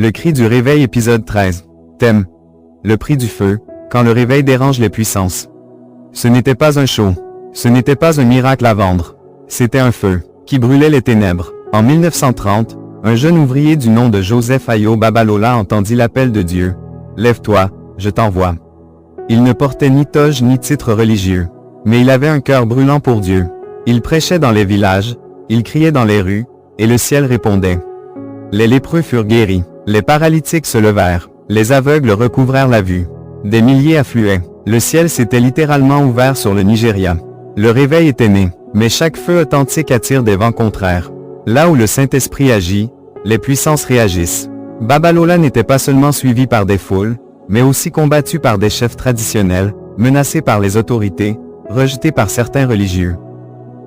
Le cri du réveil épisode 13. Thème. Le prix du feu, quand le réveil dérange les puissances. Ce n'était pas un show. Ce n'était pas un miracle à vendre. C'était un feu, qui brûlait les ténèbres. En 1930, un jeune ouvrier du nom de Joseph Ayo Babalola entendit l'appel de Dieu. « Lève-toi, je t'envoie. » Il ne portait ni toge ni titre religieux. Mais il avait un cœur brûlant pour Dieu. Il prêchait dans les villages, il criait dans les rues, et le ciel répondait. Les lépreux furent guéris. Les paralytiques se levèrent, les aveugles recouvrèrent la vue. Des milliers affluaient, le ciel s'était littéralement ouvert sur le Nigeria. Le réveil était né, mais chaque feu authentique attire des vents contraires. Là où le Saint-Esprit agit, les puissances réagissent. Babalola n'était pas seulement suivi par des foules, mais aussi combattu par des chefs traditionnels, menacé par les autorités, rejeté par certains religieux.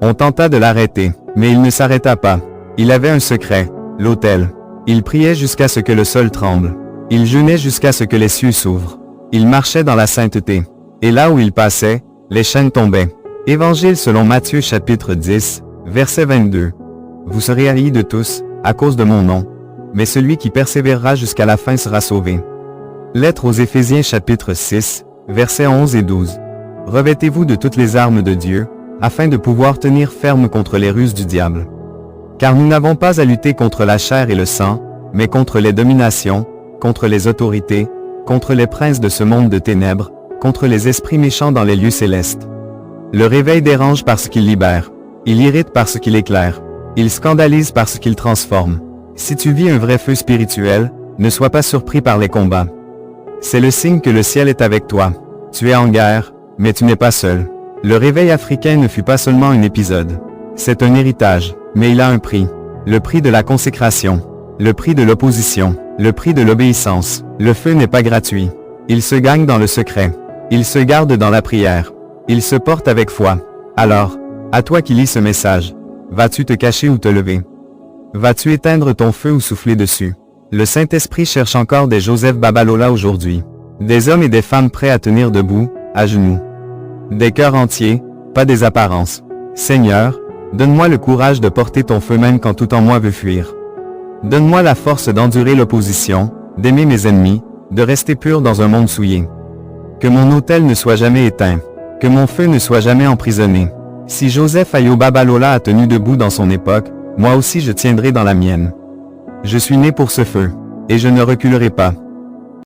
On tenta de l'arrêter, mais il ne s'arrêta pas. Il avait un secret, l'autel. Il priait jusqu'à ce que le sol tremble. Il jeûnait jusqu'à ce que les cieux s'ouvrent. Il marchait dans la sainteté. Et là où il passait, les chaînes tombaient. Évangile selon Matthieu chapitre 10, verset 22. Vous serez haïs de tous, à cause de mon nom. Mais celui qui persévérera jusqu'à la fin sera sauvé. Lettre aux Éphésiens chapitre 6, versets 11 et 12. Revêtez-vous de toutes les armes de Dieu, afin de pouvoir tenir ferme contre les ruses du diable. Car nous n'avons pas à lutter contre la chair et le sang, mais contre les dominations, contre les autorités, contre les princes de ce monde de ténèbres, contre les esprits méchants dans les lieux célestes. Le réveil dérange parce qu'il libère. Il irrite parce qu'il éclaire. Il scandalise parce qu'il transforme. Si tu vis un vrai feu spirituel, ne sois pas surpris par les combats. C'est le signe que le ciel est avec toi. Tu es en guerre, mais tu n'es pas seul. Le réveil africain ne fut pas seulement un épisode. C'est un héritage, mais il a un prix. Le prix de la consécration. Le prix de l'opposition. Le prix de l'obéissance. Le feu n'est pas gratuit. Il se gagne dans le secret. Il se garde dans la prière. Il se porte avec foi. Alors, à toi qui lis ce message, vas-tu te cacher ou te lever? Vas-tu éteindre ton feu ou souffler dessus? Le Saint-Esprit cherche encore des Joseph Babalola aujourd'hui. Des hommes et des femmes prêts à tenir debout, à genoux. Des cœurs entiers, pas des apparences. Seigneur, donne-moi le courage de porter ton feu même quand tout en moi veut fuir. Donne-moi la force d'endurer l'opposition, d'aimer mes ennemis, de rester pur dans un monde souillé. Que mon autel ne soit jamais éteint, que mon feu ne soit jamais emprisonné. Si Joseph Ayo Babalola a tenu debout dans son époque, moi aussi je tiendrai dans la mienne. Je suis né pour ce feu, et je ne reculerai pas.